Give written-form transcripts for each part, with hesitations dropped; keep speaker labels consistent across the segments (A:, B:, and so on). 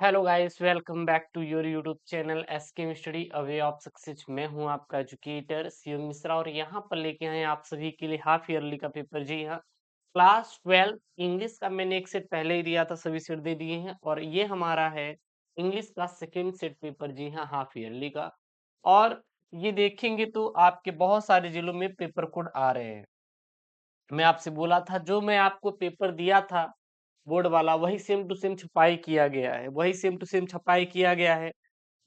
A: Hello guys, welcome back to your YouTube channel SK study a way of success. मैं हूं आपका educator Shiv Mishra और यहां पर लेके आए हैं आप सभी के लिए हाफ ईयरली का पेपर। जी हाँ, क्लास 12 इंग्लिश का मैंने एक सेट पहले ही दिया था, सभी सेट दे दिए हैं और ये हमारा है इंग्लिश का सेकेंड सेट पेपर। जी हाँ, हाफ ईयरली का। और ये देखेंगे तो आपके बहुत सारे जिलों में पेपर कोड आ रहे हैं। मैं आपसे बोला था जो मैं आपको पेपर दिया था बोर्ड वाला, वही सेम टू सेम छपाई किया गया है, वही सेम टू सेम छपाई किया गया है।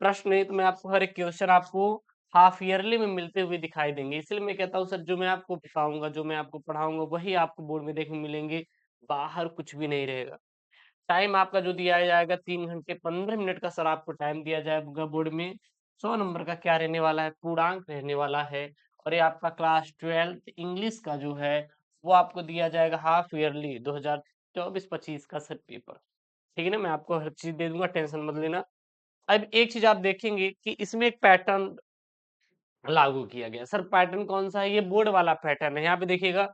A: प्रश्न नहीं तो मैं आपको हर एक क्वेश्चन आपको हाफ ईयरली में मिलते हुए दिखाई देंगे। इसलिए मैं कहता हूँ सर, जो मैं आपको बताऊंगा, जो मैं आपको पढ़ाऊंगा, वही आपको बोर्ड में देखने मिलेंगे। बाहर कुछ भी नहीं रहेगा। टाइम आपका जो दिया जाएगा 3 घंटे 15 मिनट का सर आपको टाइम दिया जाएगा बोर्ड में। 100 नंबर का क्या रहने वाला है, पूर्णांक रहने वाला है। और ये आपका क्लास 12 इंग्लिश का जो है वो आपको दिया जाएगा हाफ ईयरली 2024-25 का सर पेपर। ठीक है ना, मैं आपको हर चीज दे दूंगा, टेंशन मत लेना। अब एक चीज आप देखेंगे कि इसमें एक पैटर्न लागू किया गया। सर पैटर्न कौन सा है? ये बोर्ड वाला पैटर्न है। यहाँ पे देखिएगा,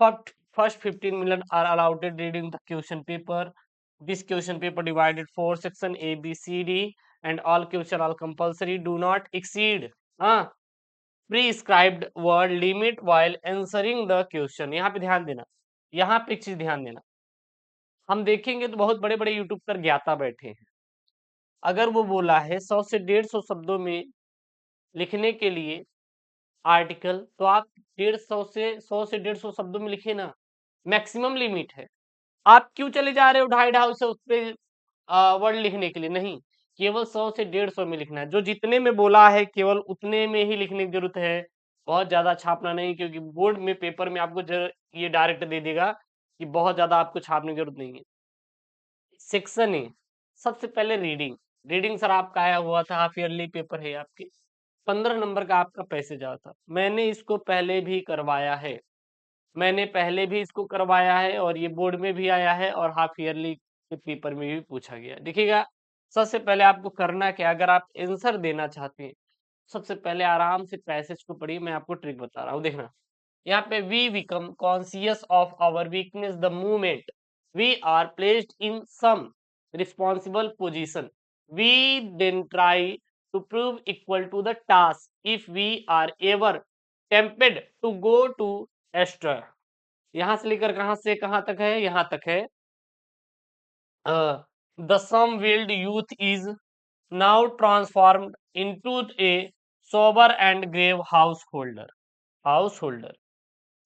A: first first 15 minute are allowed reading the question paper. This question paper divided 4 section ABCD and all question are compulsory, do not exceed prescribed word limit while answering the question. यहाँ पे ध्यान देना, यहाँ पे एक चीज ध्यान देना। हम देखेंगे तो बहुत बड़े बड़े यूट्यूब पर ज्ञाता बैठे हैं। अगर वो बोला है 100 से 150 शब्दों में लिखने के लिए आर्टिकल, तो आप 100 से 150 शब्दों में लिखे ना, मैक्सिमम लिमिट है। आप क्यों चले जा रहे हो ढाई ढाई से उस पे वर्ड लिखने के लिए? नहीं, केवल 100 से 150 में लिखना है। जो जितने में बोला है केवल उतने में ही लिखने की जरूरत है। बहुत ज्यादा छापना नहीं, क्योंकि बोर्ड में पेपर में आपको ये डायरेक्ट दे देगा कि बहुत ज्यादा आपको छापने की जरूरत नहीं है। सेक्शन ए, सबसे पहले रीडिंग। रीडिंग सर आपका आया हुआ था, हाफ ईयरली पेपर है आपके। 15 नंबर का आपका पैसेज आया था। मैंने इसको पहले भी करवाया है, मैंने पहले भी इसको करवाया है और ये बोर्ड में भी आया है और हाफ ईयरली के पेपर में भी पूछा गया। देखिएगा, सबसे पहले आपको करना क्या, अगर आप आंसर देना चाहते हैं, सबसे पहले आराम से पैसेज को पढ़िए। मैं आपको ट्रिक बता रहा हूँ, देखना। यहाँ पे we become conscious of our weakness the moment we are placed in some responsible position, we then try to prove equal to the task if we are ever tempted to go to astray. यहां से लेकर कहां से कहां तक है? यहां तक है, the same wild youth is now transformed into a sober and grave house holder.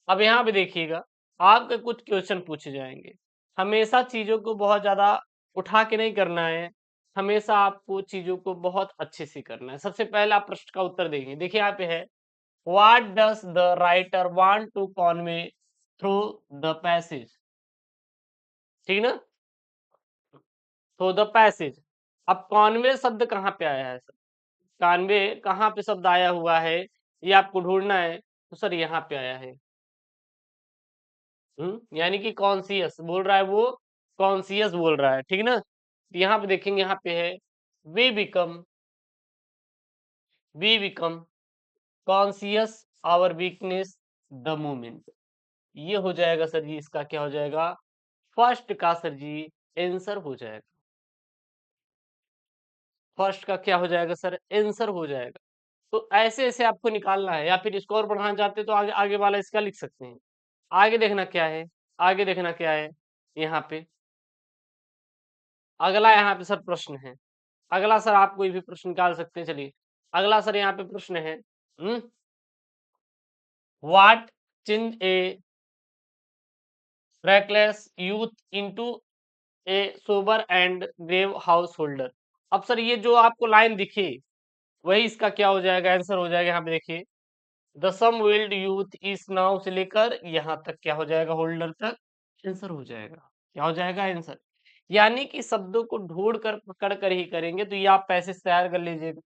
A: अब यहाँ पे देखिएगा, आपके कुछ क्वेश्चन पूछे जाएंगे। हमेशा चीजों को बहुत ज्यादा उठा के नहीं करना है, हमेशा आपको चीजों को बहुत अच्छे से करना है। सबसे पहले आप प्रश्न का उत्तर देंगे। देखिए यहाँ पे है, what does the writer want to convey through the passage. ठीक ना, थ्रू द पैसेज। अब कॉन्वे शब्द कहाँ पे आया है सर? कॉन्वे कहाँ पे शब्द आया हुआ है, ये आपको ढूंढना है। तो सर यहाँ पे आया है। यानी कि कॉन्सियस बोल रहा है वो, कॉन्सियस बोल रहा है। ठीक ना, तो यहाँ पे देखेंगे, यहाँ पे है, we become we become conscious our weakness the moment. ये हो जाएगा सर जी, इसका क्या हो जाएगा? फर्स्ट का सर जी आंसर हो जाएगा। फर्स्ट का क्या हो जाएगा सर? आंसर हो जाएगा। तो ऐसे ऐसे आपको निकालना है, या फिर इसको और बढ़ाना चाहते हैं तो आगे आगे वाला इसका लिख सकते हैं। आगे देखना क्या है, आगे देखना क्या है। यहाँ पे अगला, यहाँ पे सर प्रश्न है। अगला सर आप कोई भी प्रश्न निकाल सकते हैं। चलिए, अगला सर यहाँ पे प्रश्न है, what change a reckless youth into a sober and grave house holder. अब सर ये जो आपको लाइन दिखी, वही इसका क्या हो जाएगा? आंसर हो जाएगा। यहाँ पे देखिए, द सम विल्ड यूथ इस नाव से लेकर यहाँ तक क्या हो जाएगा? होल्डर तक आंसर हो जाएगा। क्या हो जाएगा? आंसर। यानी कि शब्दों को ढूंढ कर पकड़ कर ही करेंगे। तो ये आप पैसे तैयार कर लीजिएगा,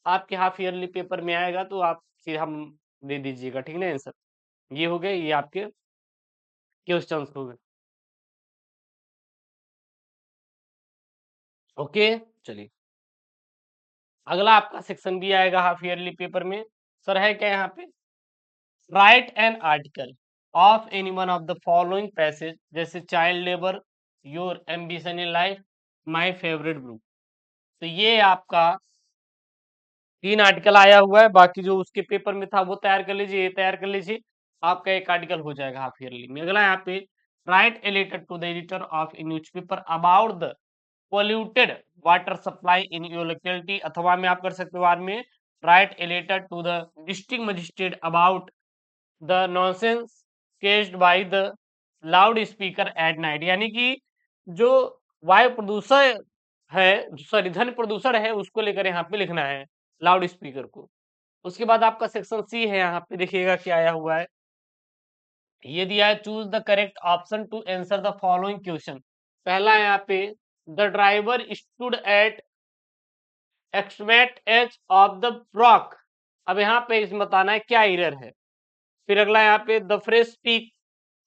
A: आपके हाफ ईयरली पेपर में आएगा तो आप फिर हम दे दीजिएगा। ठीक है ना आंसर। ये हो गए, ये आपके क्वेश्चन हो गए। ओके, चलिए, अगला आपका सेक्शन भी आएगा हाफ ईयरली पेपर में। सर है क्या यहाँ पे, write an article of any one of the following passage, जैसे child labour, your ambition in life, my favourite book. तो ये आपका 3 आर्टिकल आया हुआ है, बाकी जो उसके पेपर में था वो तैयार कर लीजिए, ये तैयार कर लीजिए, आपका एक आर्टिकल हो जाएगा हाफ ईयरली में। अगला यहाँ पे write a letter to the editor of a newspaper about the polluted water supply in your locality, अथवा में आप कर सकते हो बाद में write a letter to the district magistrate about the nonsense caused by the loudspeaker at night, यानी कि जो वायु प्रदूषण है, सॉरी ध्वनि प्रदूषण है, उसको लेकर यहाँ पे लिखना है लाउड स्पीकर को। उसके बाद आपका सेक्शन सी है, यहाँ पे देखिएगा क्या आया हुआ है, ये दिया है choose the correct option to answer the following question. पहला है यहाँ पे the driver stood at extreme edge of the rock, अब यहाँ पे इसमें बताना है क्या एरर है। फिर अगला यहाँ पे the fresh speak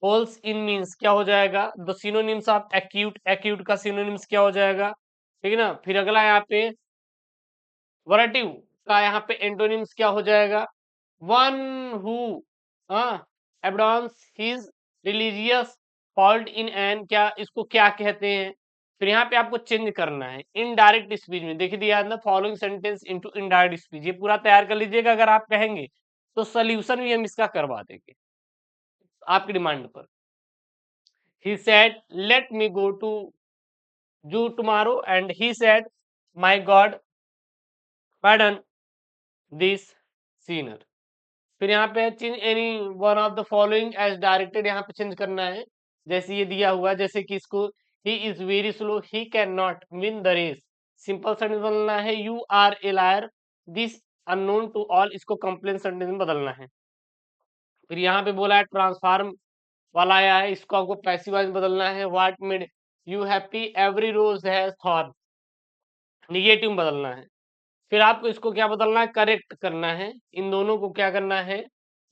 A: holes in means क्या हो जाएगा, the synonyms of acute, acute का सिनोनिम्स क्या हो जाएगा, ठीक है ना। फिर अगला यहाँ पे वराटिव का यहाँ पे एंटोनिम्स क्या हो जाएगा, one who abandons his religious fault in an, क्या इसको क्या कहते हैं। फिर यहाँ पे आपको चेंज करना है इनडायरेक्ट स्पीच में, देखिए दिया है following sentence into indirect speech, ये पूरा तैयार कर लीजिएगा, अगर आप कहेंगे तो सोल्यूशन भी हम इसका करवा देंगे आपकी डिमांड पर। he said let me go to zoo tomorrow and he said my god pardon this sinner। फिर यहाँ पे change any one of the following as directed, यहाँ पे चेंज करना है, जैसे ये दिया हुआ है, जैसे कि इसको he is very slow, he can not win the race, simple sentence बदलना है, you are a liar this unknown to all, इसको कंप्लेन सेंटेंस में बदलना है। फिर यहाँ पे बोला है ट्रांसफार्म वाला आया है, इसको आपको पैसिव वॉइस बदलना है, what made you happy every rose has thorn, negative बदलना है। फिर आपको इसको क्या बदलना है, करेक्ट करना है, इन दोनों को क्या करना है,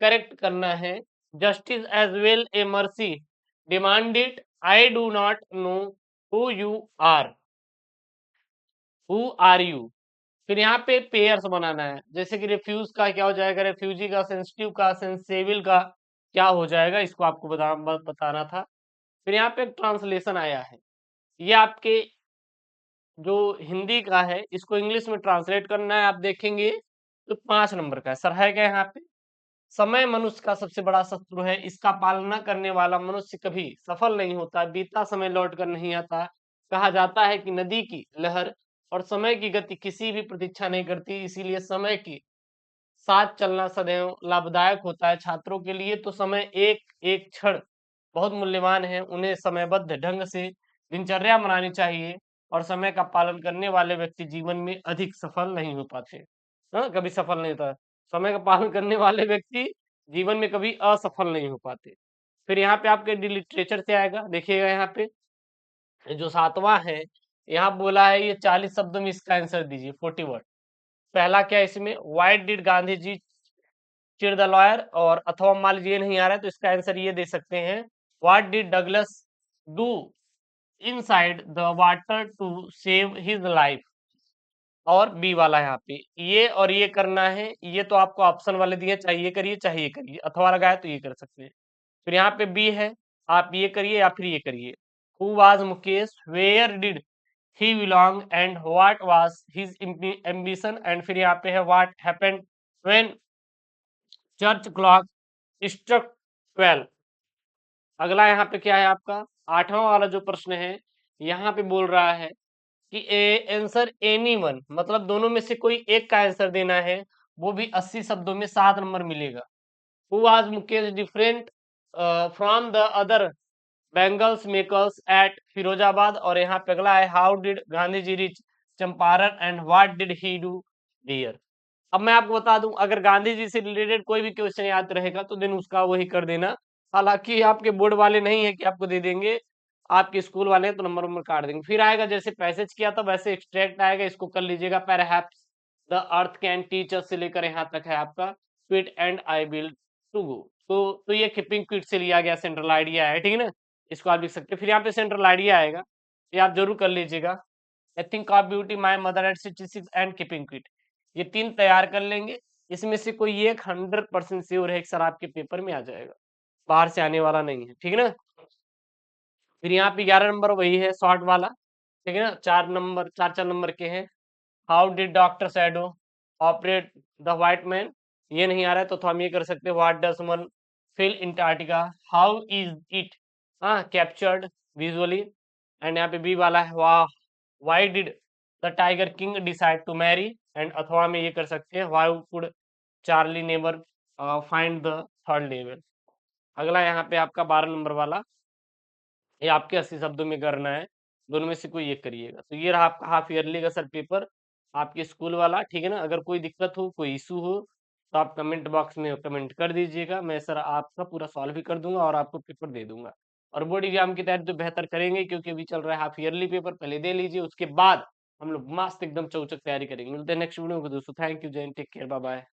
A: करेक्ट करना है। Justice as well a mercy demanded I do not know who you are, who are you. फिर यहाँ पे पेयर्स बनाना है, जैसे कि रिफ्यूज का क्या हो जाएगा, रेफ्यूजी का, सेंसिटिव का, सेंसेबल का क्या हो जाएगा, इसको आपको बताना था। फिर यहाँ पे ट्रांसलेशन आया है, ये आपके जो हिंदी का है इसको इंग्लिश में ट्रांसलेट करना है, आप देखेंगे तो 5 नंबर का है, सर है क्या यहाँ पे, समय मनुष्य का सबसे बड़ा शत्रु है, इसका पालना करने वाला मनुष्य कभी सफल नहीं होता, बीता समय लौट कर नहीं आता, कहा जाता है कि नदी की लहर और समय की गति किसी भी प्रतीक्षा नहीं करती, इसीलिए समय की साथ चलना सदैव लाभदायक होता है। छात्रों के लिए तो समय एक एक क्षण बहुत मूल्यवान है, उन्हें समयबद्ध ढंग से दिनचर्या बनानी चाहिए और समय का पालन करने वाले व्यक्ति जीवन में अधिक सफल नहीं हो पाते, हाँ कभी सफल नहीं होता। समय का पालन करने वाले व्यक्ति जीवन में कभी असफल नहीं हो पाते। फिर यहाँ पे आपके लिटरेचर से आएगा, देखिएगा यहाँ पे जो 7वां है, यहाँ बोला है ये 40 शब्दों में इसका आंसर दीजिए, 40 वर्ड। पहला क्या है इसमें, व्हाई डिड गांधी जी चिढ़ द लॉयर, और अथवा मान लीजिए ये नहीं आ रहा है तो इसका आंसर ये दे सकते हैं, what did Douglas do inside the water to save his life, और बी वाला यहाँ पे ये और ये करना है, ये तो आपको ऑप्शन वाले दिए, चाहिए करिए चाहिए करिए, अथवा लगाए तो ये कर सकते हैं। फिर यहाँ पे बी है, आप ये करिए या फिर ये करिए, who was Mukesh, where did he belong and what was his ambition, and फिर यहाँ पे है what happened when church clock struck 12। अगला यहाँ पे क्या है आपका 8वां वाला जो प्रश्न है, यहाँ पे बोल रहा है कि आंसर एनी वन, मतलब दोनों में से कोई एक का आंसर देना है, वो भी 80 शब्दों में 7 नंबर मिलेगा। Who was Mukesh different from the other bangles makers at Firozabad, और यहाँ पे अगला है how did Gandhi ji reach Champaran and what did he do there. अब मैं आपको बता दूं, अगर गांधी जी से रिलेटेड कोई भी क्वेश्चन याद रहेगा तो दिन उसका वही कर देना, हालांकि आपके बोर्ड वाले नहीं है कि आपको दे देंगे, आपके स्कूल वाले हैं तो नंबर नंबर काट देंगे। फिर आएगा जैसे पैसेज किया था वैसे एक्सट्रैक्ट आएगा, इसको कर लीजिएगा, perhaps the earth can teach us से लेकर यहाँ तक है आपका quit and I will to go, तो ये कीपिंग क्विट से लिया गया सेंट्रल आइडिया है, ठीक है ना, इसको आप लिख सकते हैं। फिर यहाँ पे सेंट्रल आइडिया आएगा, ये आप जरूर कर लीजिएगा, I think of beauty my mother eight 66 and keeping quit, ये 3 तैयार कर लेंगे, इसमें से कोई एक 100% श्योर है कि सर आपके पेपर में आ जाएगा, बाहर से आने वाला नहीं है, ठीक है ना। फिर यहाँ पे 11 नंबर वही है शॉर्ट वाला, ठीक है ना, 4 नंबर 4 4 नंबर के हैं। How did doctor shadow operate the white man, ये नहीं आ रहा है तो हम ये कर सकते हैं what does someone feel Antarctica, how is it captured visually. And यहाँ पे बी वाला है वाह why did the tiger king decide to marry, and अथवा में ये कर सकते हैं why could Charlie never find the third level. अगला यहाँ पे आपका 12 नंबर वाला, ये आपके 80 शब्दों में करना है, दोनों में से कोई एक करिएगा। तो ये रहा आपका हाफ ईयरली का सर पेपर, आपके स्कूल वाला, ठीक है ना। अगर कोई दिक्कत हो, कोई इशू हो, तो आप कमेंट बॉक्स में कमेंट कर दीजिएगा, मैं सर आपका पूरा सॉल्व भी कर दूंगा और आपको पेपर दे दूंगा। और बोर्ड एग्जाम की तैयारी तो बेहतर करेंगे, क्योंकि अभी चल रहा है हाफ ईयरली पेपर, पहले दे लीजिए, उसके बाद हम लोग मस्त एकदम चौचक तैयारी करेंगे। मिलते हैं नेक्स्ट वीडियो में दोस्तों, थैंक यू, जय हिंद, टेक केयर, बाय बाय।